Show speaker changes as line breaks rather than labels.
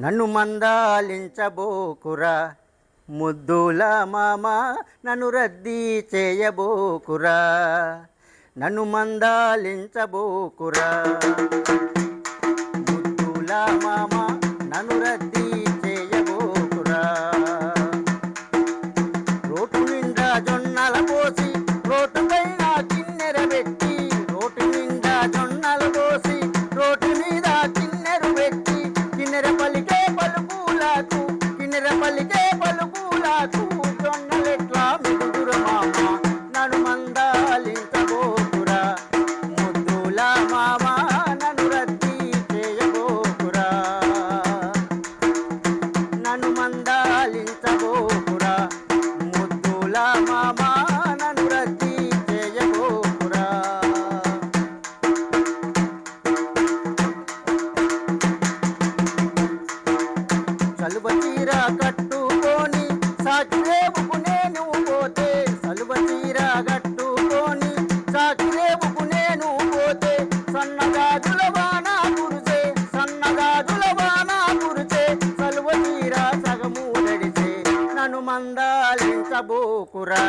నన్ను మందాలించబోకురా ముద్దుల మామ నన్ను రద్దీ చేయబోకురా నన్ను మందాలించబోకురా ముద్దుల మామ నన్ను రద్దీ చేయబోకురా రోటు నిండా జొన్నల పోసి రోటు పైన కిన్నెర పెట్టి రోటు నిండా జొన్నల పోసి రోటు మీద కిన్నెరు పెట్టి కిన్నెర పలికే పలుకులకు కిన్నెర పలికే పలుకులకు జొన్నలెట్లా మిగుదుర మామ నన్ను మందాలించబోకురా ముద్దుల మామ నన్ను రద్దీ చేయబోకురా నన్ను మందాలించబోకురా ముద్దుల మామ నన్ను రద్దీ చేయబోకురా సలువ చీర కట్టుకొని సాకిరేవుకు నేను పోతే సలువ చీర కట్టుకొని సాకిరేవుకు నేను పోతే సన్నగాజుల వాన కురిసే సన్నగాజుల వాన కురిసే సలువ చీర సగము నడిసే నన్ను మందాలించబోకురా